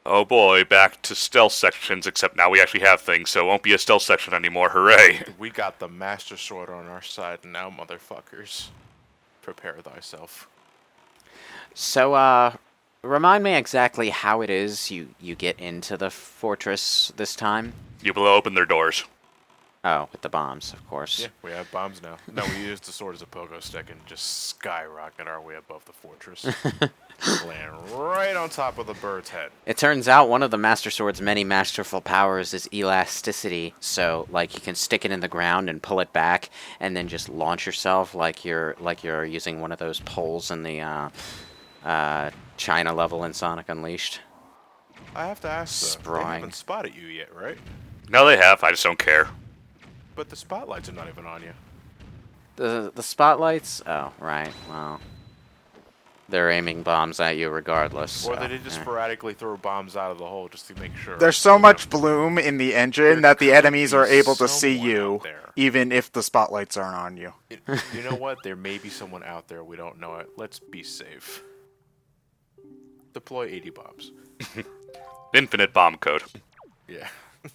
Oh boy, back to stealth sections, except now we actually have things, so it won't be a stealth section anymore, hooray. We got the Master Sword on our side now, motherfuckers. Prepare thyself. So, remind me exactly how it is you get into the fortress this time? You will open their doors. Oh, with the bombs, of course. Yeah, we have bombs now. No, we use the sword as a pogo stick and just skyrocket our way above the fortress. Land right on top of the bird's head. It turns out one of the Master Sword's many masterful powers is elasticity, so like you can stick it in the ground and pull it back, and then just launch yourself like you're using one of those poles in the China level in Sonic Unleashed. I have to ask, though, they Sprawling. haven't spotted you yet, right? No, they have, I just don't care. But the spotlights are not even on you. The spotlights? Oh, right. Well, they're aiming bombs at you regardless. Or So, they did just sporadically throw bombs out of the hole just to make sure. There's so much bloom in the engine that the enemies are able to see someone you, out there. even if the spotlights aren't on you. You know what? There may be someone out there. We don't know it. Let's be safe. Deploy 80 bombs. Infinite bomb code. Yeah.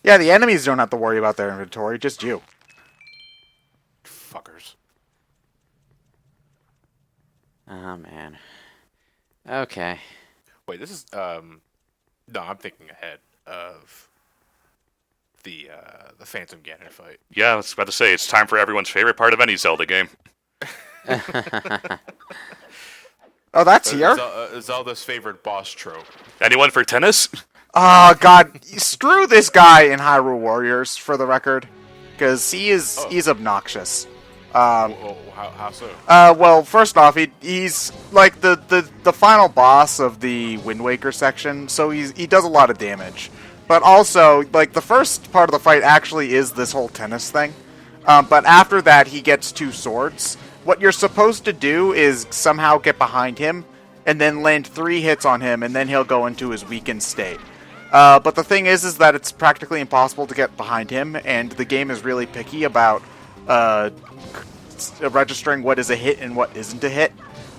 Yeah, the enemies don't have to worry about their inventory, just you. Fuckers. Oh man. Okay. Wait, this is no, I'm thinking ahead of the Phantom Ganon fight. Yeah, I was about to say, it's time for everyone's favorite part of any Zelda game. Oh, that's here? Zelda's favorite boss trope. Anyone for tennis? Oh, God. Screw this guy in Hyrule Warriors, for the record. Because he's obnoxious. How so? Well, first off, he's like the final boss of the Wind Waker section, so he does a lot of damage. But also, like, the first part of the fight actually is this whole tennis thing. But after that, he gets two swords. What you're supposed to do is somehow get behind him, and then land 3 hits on him, and then he'll go into his weakened state. But the thing is that it's practically impossible to get behind him, and the game is really picky about registering what is a hit and what isn't a hit.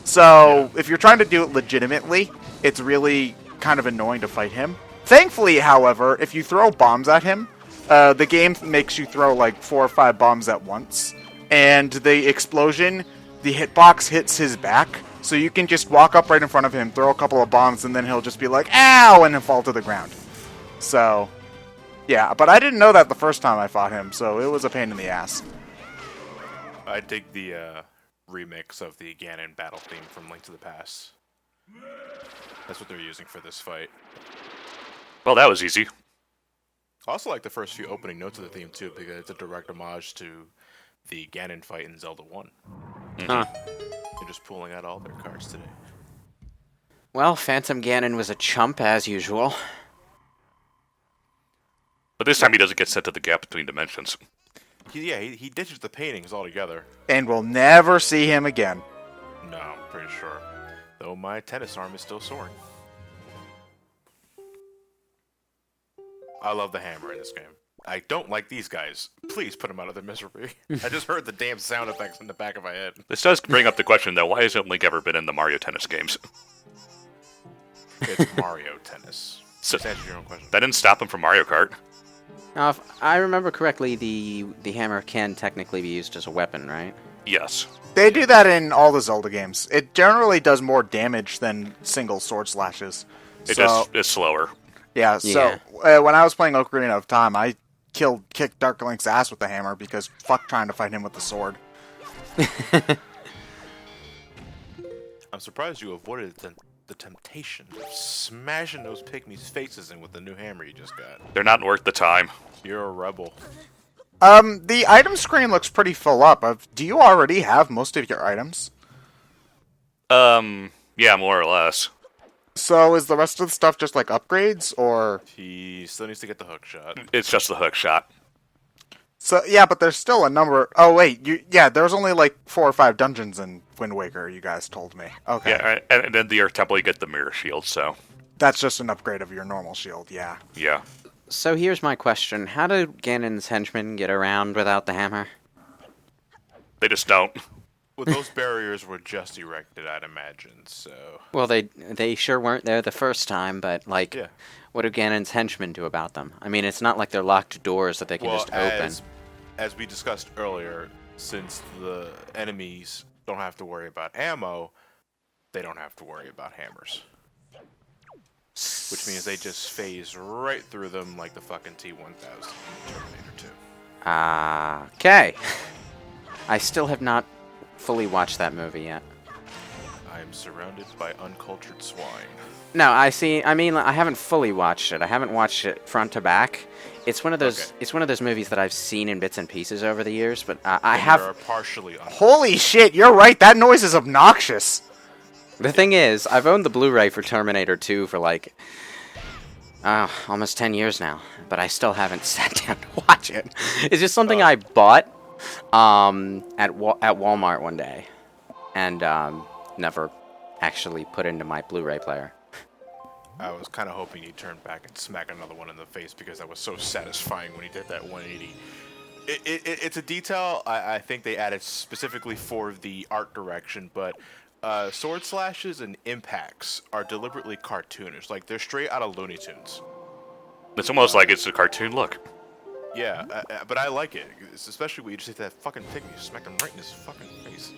So, if you're trying to do it legitimately, it's really kind of annoying to fight him. Thankfully, however, if you throw bombs at him, the game makes you throw like 4 or 5 bombs at once. And the explosion, the hitbox hits his back, so you can just walk up right in front of him, throw a couple of bombs, and then he'll just be like, ow, and then fall to the ground. So, yeah, but I didn't know that the first time I fought him, so it was a pain in the ass. I dig the remix of the Ganon battle theme from Link to the Past. That's what they're using for this fight. Well, that was easy. I also like the first few opening notes of the theme too, because it's a direct homage to the Ganon fight in Zelda 1. Huh. They're just pulling out all their cards today. Well, Phantom Ganon was a chump as usual. But this time he doesn't get sent to the gap between dimensions. He ditches the paintings altogether. And we'll never see him again. No, I'm pretty sure. Though my tennis arm is still soaring. I love the hammer in this game. I don't like these guys. Please put them out of their misery. I just heard the damn sound effects in the back of my head. This does bring up the question, though, why hasn't Link ever been in the Mario Tennis games? It's Mario Tennis. So, Just answer your own question. that didn't stop him from Mario Kart. Now, if I remember correctly, the hammer can technically be used as a weapon, right? Yes. They do that in all the Zelda games. It generally does more damage than single sword slashes. It just is slower. Yeah, so when I was playing Ocarina of Time, I kicked Dark Link's ass with the hammer because fuck trying to fight him with the sword. I'm surprised you avoided the temptation of smashing those pygmies' faces in with the new hammer you just got. They're not worth the time. You're a rebel. The item screen looks pretty full up. Do you already have most of your items? Yeah, more or less. So is the rest of the stuff just like upgrades, or? He still needs to get the hook shot. It's just the hook shot. So yeah, but there's still a number. Oh wait, there's only like 4 or 5 dungeons in Wind Waker. You guys told me. Okay. Yeah, and then the Earth Temple, you get the mirror shield, so. That's just an upgrade of your normal shield. Yeah. Yeah. So here's my question. How do Ganon's henchmen get around without the hammer? They just don't. Well, those barriers were just erected, I'd imagine. So. Well, they sure weren't there the first time, but like, Yeah. what do Ganon's henchmen do about them? I mean, it's not like they're locked doors that they can Well, just open. as we discussed earlier, since the enemies don't have to worry about ammo, they don't have to worry about hammers. Which means they just phase right through them like the fucking T-1000 in Terminator 2. Okay. I still have not fully watched that movie yet. I am surrounded by uncultured swine. No, I mean, I haven't fully watched it. I haven't watched it front to back. It's one of those. Okay. It's one of those movies that I've seen in bits and pieces over the years, but I And have. you're partially Holy shit, you're right. That noise is obnoxious. The thing is, I've owned the Blu-ray for Terminator 2 for like almost 10 years now, but I still haven't sat down to watch it. It's just something I bought at Walmart one day, and never actually put into my Blu-ray player. I was kind of hoping he'd turn back and smack another one in the face because that was so satisfying when he did that 180. It's a detail I think they added specifically for the art direction, but sword slashes and impacts are deliberately cartoonish. Like, they're straight out of Looney Tunes. It's almost like it's a cartoon look. Yeah, but I like it, especially when you just hit that fucking pig and you smack him right in his fucking face.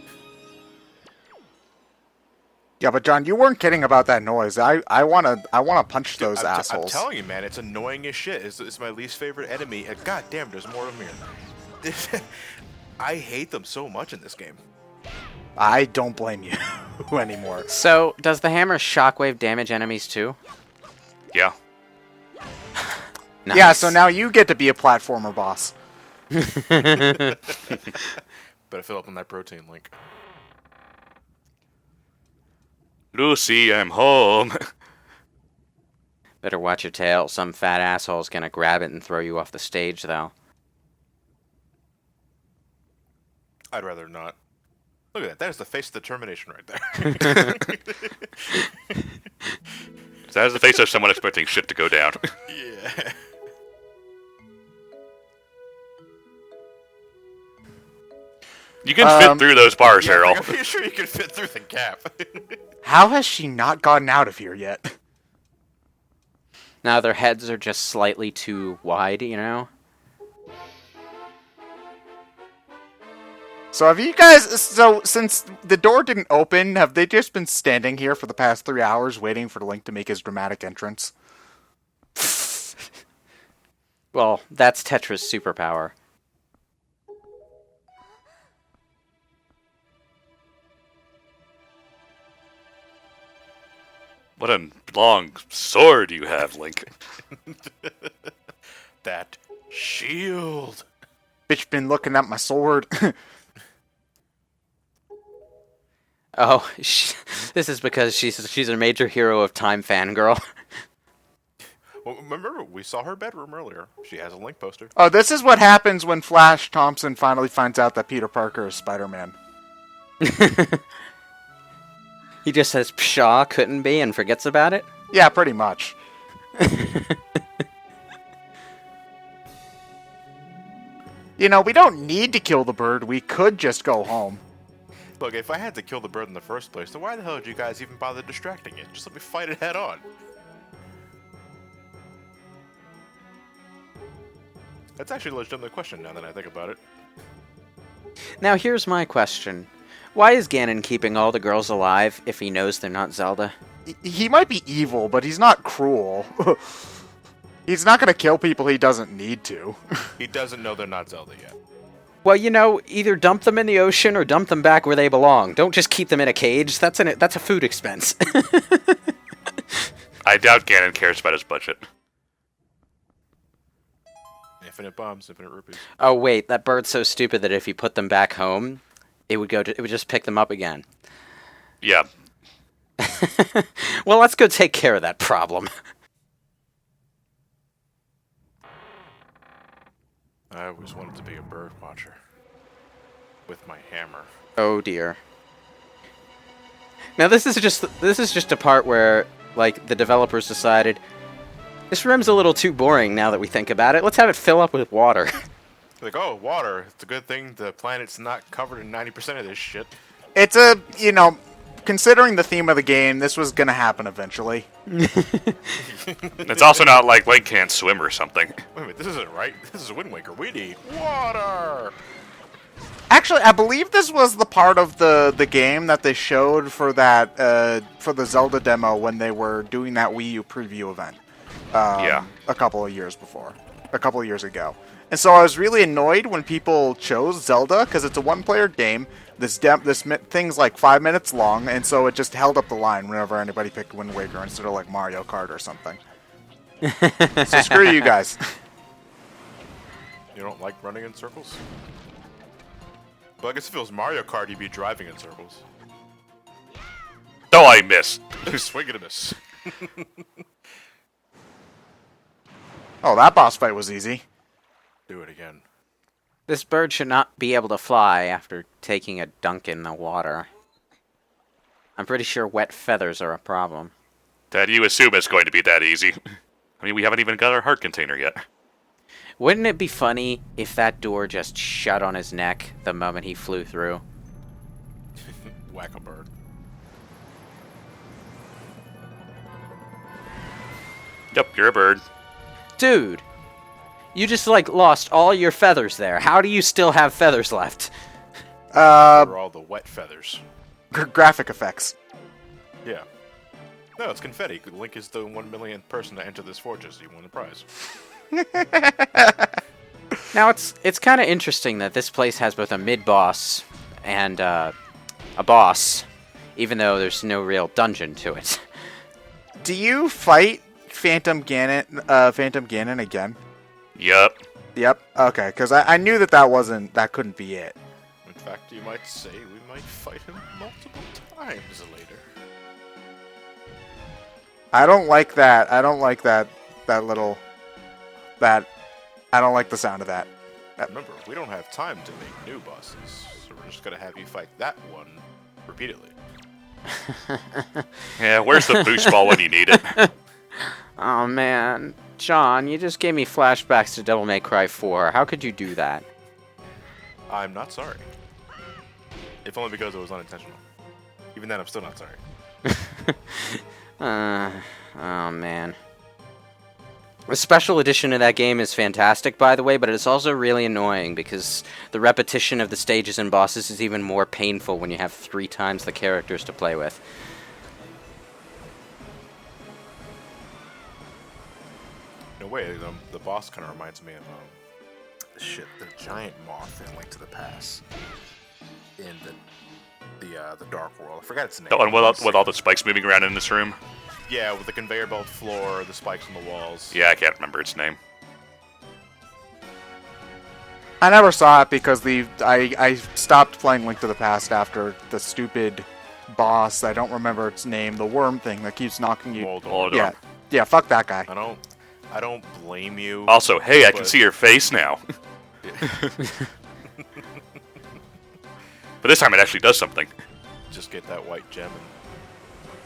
Yeah, but John, you weren't kidding about that noise. I wanna punch those I'm assholes. telling you, man, it's annoying as shit. It's my least favorite enemy. And god damn, there's more of them here. I hate them so much in this game. I don't blame you anymore. So, does the hammer shockwave damage enemies too? Yeah. Nice. Yeah, so now you get to be a platformer boss. Better fill up on that protein link. Lucy, I'm home. Better watch your tail. Some fat asshole's gonna grab it and throw you off the stage, though. I'd rather not. Look at that. That is the face of determination right there. That is the face of someone expecting shit to go down. Yeah. You can fit through those bars, Yeah, Harold. I'm pretty sure you can fit through the gap. How has she not gotten out of here yet? Now their heads are just slightly too wide, you know? So have you guys, since the door didn't open, have they just been standing here for the past 3 hours waiting for Link to make his dramatic entrance? Well, that's Tetra's superpower. What a long sword you have, Link. That shield. Bitch been looking at my sword. Oh, this is because she's a major hero of time fangirl. Well, remember, we saw her bedroom earlier. She has a Link poster. Oh, this is what happens when Flash Thompson finally finds out that Peter Parker is Spider-Man. He just says pshaw, couldn't be, and forgets about it? Yeah, pretty much. You know, we don't need to kill the bird. We could just go home. Look, if I had to kill the bird in the first place, then why the hell did you guys even bother distracting it? Just let me fight it head on. That's actually a legitimate question now that I think about it. Now here's my question. Why is Ganon keeping all the girls alive if he knows they're not Zelda? He might be evil, but he's not cruel. He's not going to kill people he doesn't need to. He doesn't know they're not Zelda yet. Well, you know, either dump them in the ocean or dump them back where they belong. Don't just keep them in a cage. That's a food expense. I doubt Ganon cares about his budget. Infinite bombs, infinite rupees. Oh wait, that bird's so stupid that if you put them back home, it would just pick them up again. Yeah. Well, let's go take care of that problem. I always wanted to be a bird watcher. With my hammer. Oh dear. Now this is just a part where like the developers decided this room's a little too boring now that we think about it. Let's have it fill up with water. Like, oh, water. It's a good thing the planet's not covered in 90% of this shit. It's considering the theme of the game, this was gonna happen eventually. It's also not like Link can't swim or something. Wait a minute, this isn't right. This is Wind Waker. We need water. Actually, I believe this was the part of the game that they showed for that for the Zelda demo when they were doing that Wii U preview event. Yeah. A couple of years ago. And so I was really annoyed when people chose Zelda because it's a one-player game. This thing's like 5 minutes long, and so it just held up the line whenever anybody picked Wind Waker instead of like Mario Kart or something. So screw you guys. You don't like running in circles? But I guess if it was Mario Kart, you'd be driving in circles. Oh, I missed. Swing and a miss. Oh, that boss fight was easy. Do it again. This bird should not be able to fly after taking a dunk in the water. I'm pretty sure wet feathers are a problem. That you assume it's going to be that easy. I mean, we haven't even got our heart container yet. Wouldn't it be funny if that door just shut on his neck the moment he flew through? Whack a bird. Yep, you're a bird. Dude, you just like lost all your feathers there. How do you still have feathers left? For all the wet feathers. Graphic effects. Yeah. No, it's confetti. Link is the 1 millionth person to enter this fortress. You won the prize. Now it's kind of interesting that this place has both a mid-boss and a boss, even though there's no real dungeon to it. Do you fight Phantom Ganon again? Yup. Yep. Okay, because I knew that couldn't be it. In fact, you might say we might fight him multiple times later. I don't like that. I don't like that I don't like the sound of that. Remember, we don't have time to make new bosses, so we're just gonna have you fight that one repeatedly. Yeah, where's the boost ball when you need it? Oh man, John, you just gave me flashbacks to Devil May Cry 4. How could you do that? I'm not sorry. If only because it was unintentional. Even then, I'm still not sorry. Oh man. The special edition of that game is fantastic, by the way, but it's also really annoying because the repetition of the stages and bosses is even more painful when you have 3 times the characters to play with. No way, the boss kind of reminds me of the giant moth in Link to the Past in the Dark World. I forgot its name. The one with all the spikes moving around in this room? Yeah, with the conveyor belt floor, the spikes on the walls. Yeah, I can't remember its name. I never saw it because I stopped playing Link to the Past after the stupid boss. I don't remember its name. The worm thing that keeps knocking you. Moldor. Yeah. Fuck that guy. I don't blame you. Also, hey, I can see your face now. But this time it actually does something. Just get that white gem and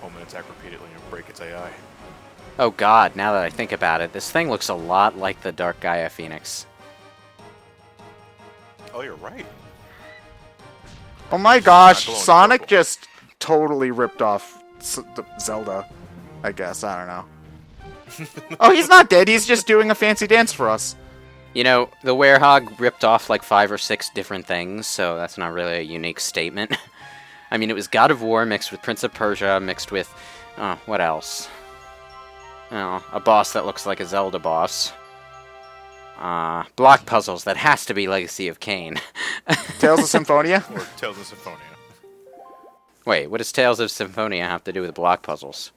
home and attack repeatedly and break its AI. Oh god, now that I think about it, this thing looks a lot like the Dark Gaia Phoenix. Oh, you're right. Oh my gosh, glowing Sonic purple. just totally ripped off Zelda. I guess, I don't know. Oh, he's not dead, he's just doing a fancy dance for us. You know, the Werehog ripped off like 5 or 6 different things, so that's not really a unique statement. I mean, it was God of War mixed with Prince of Persia mixed with... Oh, what else? Oh, a boss that looks like a Zelda boss. Block puzzles, that has to be Legacy of Kain. Tales of Symphonia? Or Tales of Symphonia. Wait, what does Tales of Symphonia have to do with block puzzles?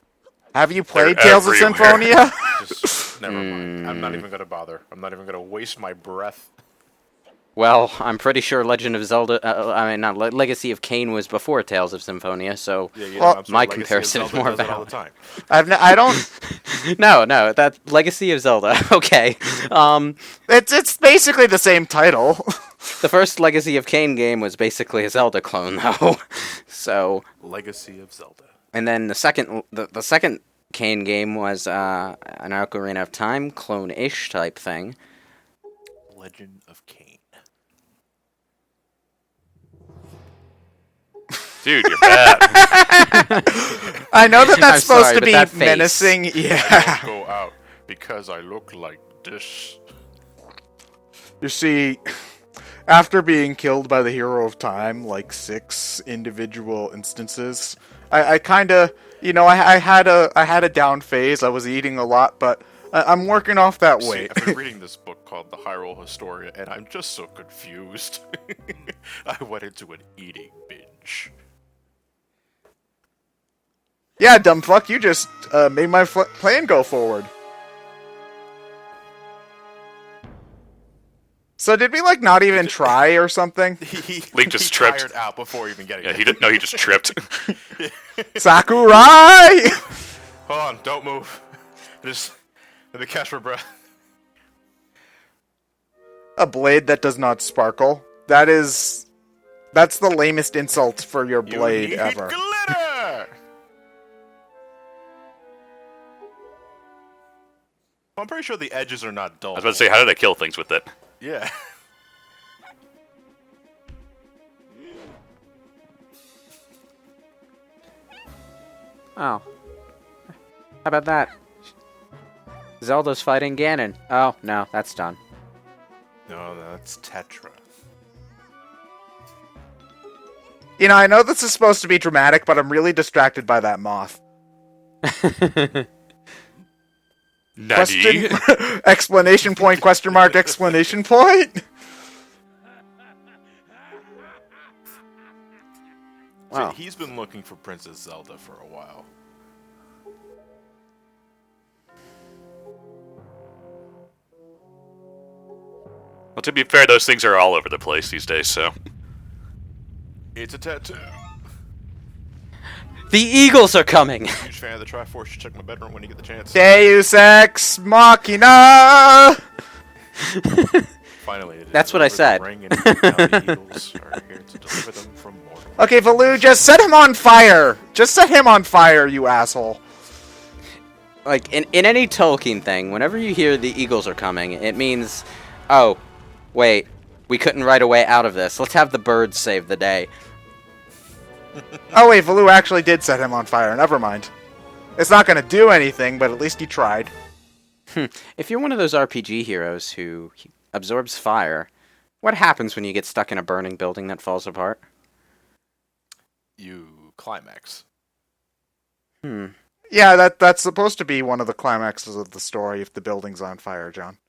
Have you played They're Tales of everywhere. Symphonia? Just never mind. I'm not even gonna bother. I'm not even gonna waste my breath. Well, I'm pretty sure Legend of Zelda... not Legacy of Kain was before Tales of Symphonia, so... Yeah, Well, I'm sorry, my Legacy of comparison is Zelda more does it all valid. the time. I don't... No, that Legacy of Zelda. Okay. It's basically the same title. The first Legacy of Kain game was basically a Zelda clone, though. So, Legacy of Zelda. and then the second Kain game was an Ocarina of Time clone-ish type thing. Legend of Kain. Dude, you're bad. I know that that's I'm supposed sorry, to but be that face. menacing. I Yeah. don't go out because I look like this. You see, after being killed by the hero of time, like 6 individual instances, I kind of, I had a down phase. I was eating a lot, but I'm working off that See, weight. I've been reading this book called The Hyrule Historia, and I'm just so confused. I went into an eating binge. Yeah, dumb fuck, you just made my plan go forward. So did we not even try or something? Link just he tripped. tired out before even getting Yeah, it. he didn't know. He just tripped. Sakurai! Hold on, don't move. Just let me catch my breath. A blade that does not sparkle. That's the lamest insult for your blade you need ever. Glitter! I'm pretty sure the edges are not dull. I was about to say, how did I kill things with it? Yeah. Oh. How about that? Zelda's fighting Ganon. Oh, no, that's done. No, that's Tetra. I know this is supposed to be dramatic, but I'm really distracted by that moth. Nani? Explanation point, question mark, explanation point? Wow. See, he's been looking for Princess Zelda for a while. Well, to be fair, those things are all over the place these days, so... It's a tattoo. The Eagles are coming! Huge fan of the Triforce. You check my bedroom when you get the chance. Deus Ex Machina! Finally, it is That's what I deliver the said. ring, and now the Eagles are here to deliver them from mortal. Okay, Valoo, just set him on fire! Just set him on fire, you asshole. Like, in any Tolkien thing, whenever you hear the Eagles are coming, it means, oh, wait, we couldn't write a way out of this. Let's have the birds save the day. Oh wait, Valoo actually did set him on fire. Never mind. It's not gonna do anything, but at least he tried. If you're one of those RPG heroes who absorbs fire, what happens when you get stuck in a burning building that falls apart? You climax. Yeah, that's supposed to be one of the climaxes of the story if the building's on fire, John.